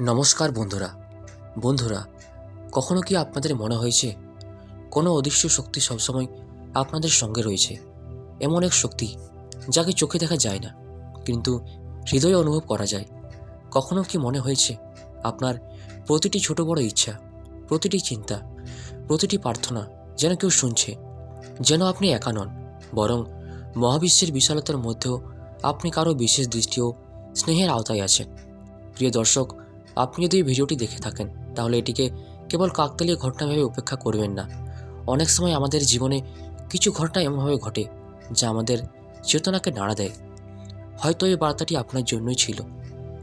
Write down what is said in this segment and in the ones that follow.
নমস্কার বন্ধুরা। বন্ধুরা, কখনো কি আপনাদের মনে হয়েছে কোনো অদৃশ্য শক্তি সবসময় আপনাদের সঙ্গে রয়েছে? এমন এক শক্তি যাকে চোখে দেখা যায় না, কিন্তু হৃদয়ে অনুভব করা যায়। কখনো কি মনে হয়েছে আপনার প্রতিটি ছোট বড় ইচ্ছা, প্রতিটি চিন্তা, প্রতিটি প্রার্থনা যেন কেউ শুনছে, যেন আপনি একা নন, বরং মহাবিশ্বের বিশালতার মধ্যেও আপনি কারো বিশেষ দৃষ্টি ও স্নেহের আওতায় আছেন? প্রিয় দর্শক, আপনি যদি এই ভিডিওটি দেখে থাকেন তাহলে এটিকে কেবল কাকতালীয় ঘটনা ভেবে উপেক্ষা করবেন না। অনেক সময় আমাদের জীবনে কিছু ঘটনা এমনভাবে ঘটে যা আমাদের চেতনাকে নাড়া দেয়। হয়তো এই বার্তাটি আপনার জন্যই ছিল,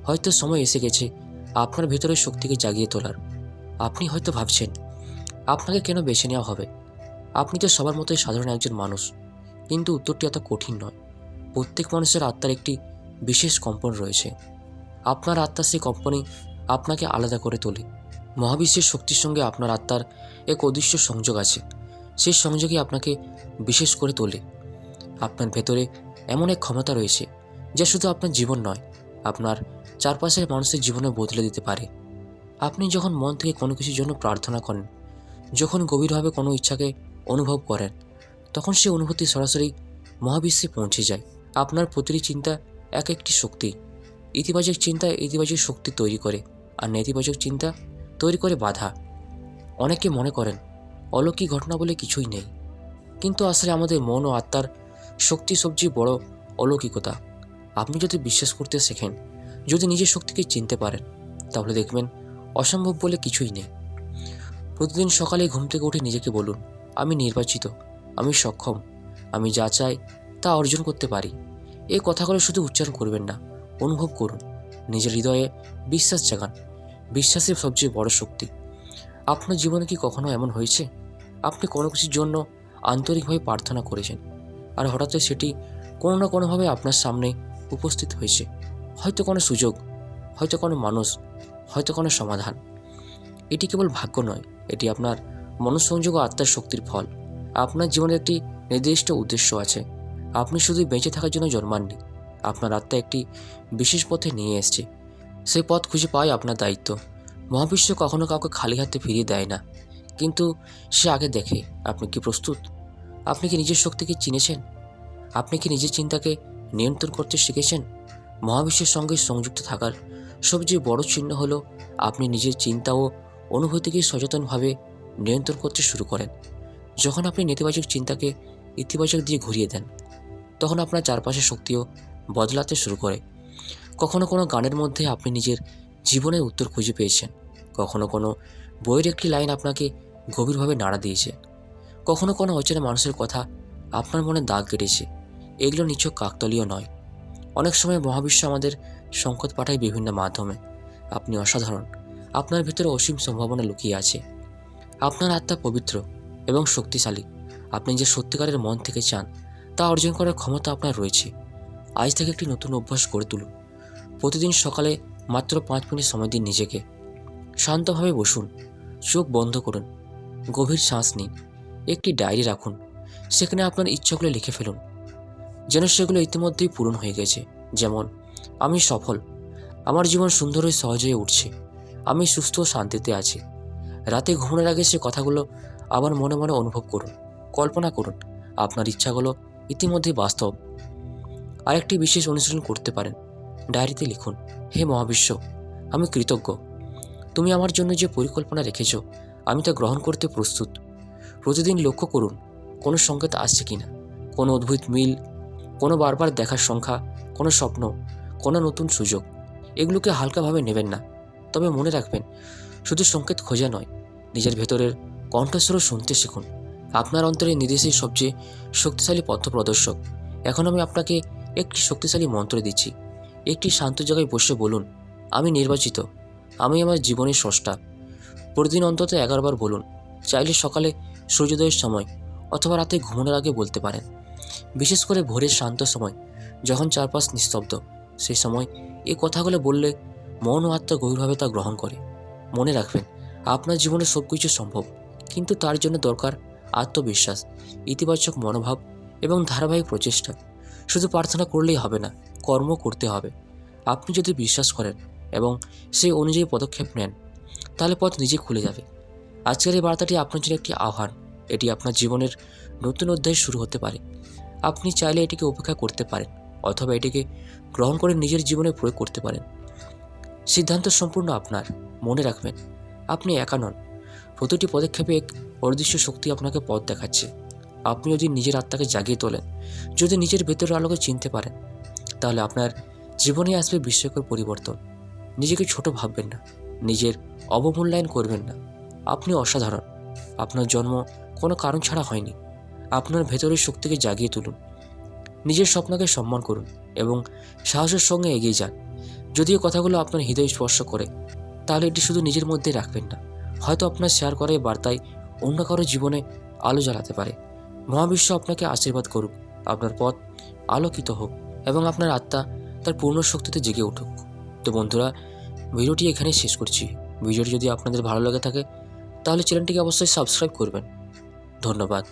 হয়তো সময় এসে গেছে আপনার ভেতরের শক্তিকে জাগিয়ে তোলার। আপনি হয়তো ভাবছেন আপনাকে কেন বেছে নেওয়া হবে, আপনি তো সবার মতোই সাধারণ একজন মানুষ। কিন্তু উত্তরটি এত কঠিন নয়। প্রত্যেক মানুষের আত্মার একটি বিশেষ কম্পন রয়েছে। আপনার আত্মার সেই কম্পনই আপনাকে আলাদা করে তোলে। মহাবিশ্বের শক্তির সঙ্গে আপনার আত্মার এক অদৃশ্য সংযোগ আছে। সেই সংযোগই আপনাকে বিশেষ করে তোলে। আপনার ভেতরে এমন এক ক্ষমতা রয়েছে যা শুধু আপনার জীবন নয়, আপনার চারপাশের মানুষের জীবনে বদলে দিতে পারে। আপনি যখন মন থেকে কোনো কিছুর জন্য প্রার্থনা করেন, যখন গভীরভাবে কোনো ইচ্ছাকে অনুভব করেন, তখন সেই অনুভূতি সরাসরি মহাবিশ্বে পৌঁছে যায়। আপনার প্রতিটি চিন্তা এক একটি শক্তি। ইতিবাচক চিন্তা ইতিবাচক শক্তি তৈরি করে, আর নেতিবাচক চিন্তা তৈরি করে বাধা। অনেকে মনে করেন অলৌকিক ঘটনা বলে কিছুই নেই, কিন্তু আসলে আমাদের মন ও আত্মার শক্তি সবচেয়ে বড় অলৌকিকতা। আপনি যদি বিশ্বাস করতে শেখেন, যদি নিজের শক্তিকে চিনতে পারেন, তাহলে দেখবেন অসম্ভব বলে কিছুই নেই। প্রতিদিন সকালে ঘুম থেকে উঠে নিজেকে বলুন, আমি নির্বাচিত, আমি সক্ষম, আমি যা চাই তা অর্জন করতে পারি। এই কথাগুলো শুধু উচ্চারণ করবেন না, অনুভব করুন। নিজের হৃদয়ে বিশ্বাস জাগান। বিশ্বাসই সবচেয়ে বড় শক্তি। আপনার জীবনে কি কখনো এমন হয়েছে আপনি কোনো কিছুর জন্য আন্তরিকভাবে প্রার্থনা করেছেন, আর হঠাৎই সেটি কোনো না কোনোভাবে আপনার সামনে উপস্থিত হয়েছে? হয়তো কোনো সুযোগ, হয়তো কোনো মানুষ, হয়তো কোনো সমাধান। এটি কেবল ভাগ্য নয়, এটি আপনার মনঃসংযোগ ও আত্মার শক্তির ফল। আপনার জীবনে একটি নির্দিষ্ট উদ্দেশ্য আছে। আপনি শুধু বেঁচে থাকার জন্য জন্মাননি, আপনার আত্মা একটি বিশেষ পথে নিয়ে এসেছে। সেই পথ খুঁজে পাওয়াই আপনার দায়িত্ব। মহাবিশ্ব কখনো কাউকে খালি হাতে ফিরিয়ে দেয় না, কিন্তু সে আগে দেখে আপনি কি প্রস্তুত। আপনি কি নিজের শক্তিকে চিনেছেন? আপনি কি নিজের চিন্তাকে নিয়ন্ত্রণ করতে শিখেছেন? মহাবিশ্বের সঙ্গে সংযুক্ত থাকার সবচেয়ে বড় চিহ্ন হলো আপনি নিজের চিন্তা ও অনুভূতিকে সচেতনভাবে নিয়ন্ত্রণ করতে শুরু করেন। যখন আপনি নেতিবাচক চিন্তাকে ইতিবাচক দিয়ে ঘুরিয়ে দেন, তখন আপনার চারপাশের শক্তিও বদলাতে শুরু করে। কখনো কোনো গানের মধ্যে আপনি নিজের জীবনের উত্তর খুঁজে পেয়েছেন, কখনো কোনো বইয়ের একটি লাইন আপনাকে গভীরভাবে নাড়া দিয়েছে, কখনো কোনো অচেনা মানুষের কথা আপনার মনে দাগ কেটেছে। এগুলো নিছক কাকতালীয় নয়। অনেক সময় মহাবিশ্ব আমাদের সংকেত পাঠায় বিভিন্ন মাধ্যমে। আপনি অসাধারণ, আপনার ভিতরে অসীম সম্ভাবনা লুকিয়ে আছে, আপনার আত্মা পবিত্র এবং শক্তিশালী। আপনি যে সত্যিকারের মন থেকে চান তা অর্জন করার ক্ষমতা আপনার রয়েছে। আজ থেকে একটি নতুন অভ্যাস গড়ে তুলুন। প্রতিদিন সকালে মাত্র 5 মিনিট সময় দিন নিজেকে। শান্তভাবে বসুন, চোখ বন্ধ করুন, গভীর শ্বাস নিন। একটি ডায়েরি রাখুন, সেখানে আপনার ইচ্ছাগুলো লিখে ফেলুন, যেন সেগুলো ইতিমধ্যেই পূরণ হয়ে গেছে। যেমন, আমি সফল, আমার জীবন সুন্দর হয়ে সহজ হয়ে উঠছে, আমি সুস্থ ও শান্তিতে আছি। রাতে ঘুমানোর আগে সে কথাগুলো আবার মনে মনে অনুভব করুন। কল্পনা করুন আপনার ইচ্ছাগুলো ইতিমধ্যেই বাস্তব। আরেকটি বিশেষ অনুশীলন করতে পারেন। ডায়েরিতে লিখুন, হে মহাবিশ্ব, আমি কৃতজ্ঞ, তুমি আমার জন্য যে পরিকল্পনা রেখেছ আমি তা গ্রহণ করতে প্রস্তুত। প্রতিদিন লক্ষ্য করুন কোনো সংকেত আসছে কিনা, কোনো অদ্ভুত মিল, কোনো বারবার দেখার সংখ্যা, কোনো স্বপ্ন, কোনো নতুন সুযোগ। এগুলোকে হালকাভাবে নেবেন না, তবে মনে রাখবেন শুধু সংকেত খোঁজা নয়, নিজের ভেতরের কণ্ঠস্বরও শুনতে শিখুন। আপনার অন্তরে নির্দেশই সবচেয়ে শক্তিশালী পথপ্রদর্শক। এখন আমি আপনাকে একটি শক্তিশালী মন্ত্র দিচ্ছি। একটি শান্ত জায়গায় বসে বলুন, আমি নির্বাচিত, আমি আমার জীবনের স্রষ্টা। প্রতিদিন অন্তত 11 বার বলুন। চাইলে সকালে সূর্যোদয়ের সময় অথবা রাতে ঘুমানোর আগে বলতে পারেন। বিশেষ করে ভোরের শান্ত সময়, যখন চারপাশ নিস্তব্ধ, সেই সময় এই কথাগুলো বললে মন ও আত্মা গভীরভাবে তা গ্রহণ করে। মনে রাখবেন, আপনার জীবনে সব কিছু সম্ভব, কিন্তু তার জন্য দরকার আত্মবিশ্বাস, ইতিবাচক মনোভাব এবং ধারাবাহিক প্রচেষ্টা। শুধু প্রার্থনা করলেই হবে না, কর্ম করতে হবে। আপনি যদি বিশ্বাস করেন এবং সেই অনুযায়ী পদক্ষেপ নেন, তাহলে পথ নিজে খুলে যাবে। আজকের এই বার্তাটি আপনার জন্য একটি আহ্বান। এটি আপনার জীবনের নতুন অধ্যায় শুরু হতে পারে। আপনি চাইলে এটিকে উপেক্ষা করতে পারেন, অথবা এটিকে গ্রহণ করে নিজের জীবনে প্রয়োগ করতে পারেন। সিদ্ধান্ত সম্পূর্ণ আপনার। মনে রাখবেন, আপনি একা নন। প্রতিটি পদক্ষেপে এক অদৃশ্য শক্তি আপনাকে পথ দেখাচ্ছে। আপনি যদি নিজের আত্মাকে জাগিয়ে তোলেন, যদি নিজের ভেতরের আলোকে চিনতে পারেন, তাহলে আপনার জীবনে আসবে বিস্ময়কর পরিবর্তন। নিজেকে ছোট ভাববেন না, নিজের অবমূল্যায়ন করবেন না। আপনি অসাধারণ। আপনার জন্ম কোনো কারণ ছাড়া হয়নি। আপনার ভেতরের শক্তিকে জাগিয়ে তুলুন, নিজের স্বপ্নকে সম্মান করুন এবং সাহসের সঙ্গে এগিয়ে যান। যদি এই কথাগুলো আপনার হৃদয় স্পর্শ করে, তাহলে এটি শুধু নিজের মধ্যে রাখবেন না। হয়তো আপনার শেয়ার করা এই বার্তায় অন্য কারো জীবনে আলো জ্বালাতে পারে। মহাবিশ্ব আপনাকে আশীর্বাদ করুক, আপনার পথ আলোকিত হোক এবং আপনার আত্মা তার পূর্ণ শক্তিতে জেগে উঠুক। তো বন্ধুরা, ভিডিওটি এখানেই শেষ করছি। ভিডিওটি যদি আপনাদের ভালো লেগে থাকে, তাহলে চ্যানেলটিকে অবশ্যই সাবস্ক্রাইব করবেন। ধন্যবাদ।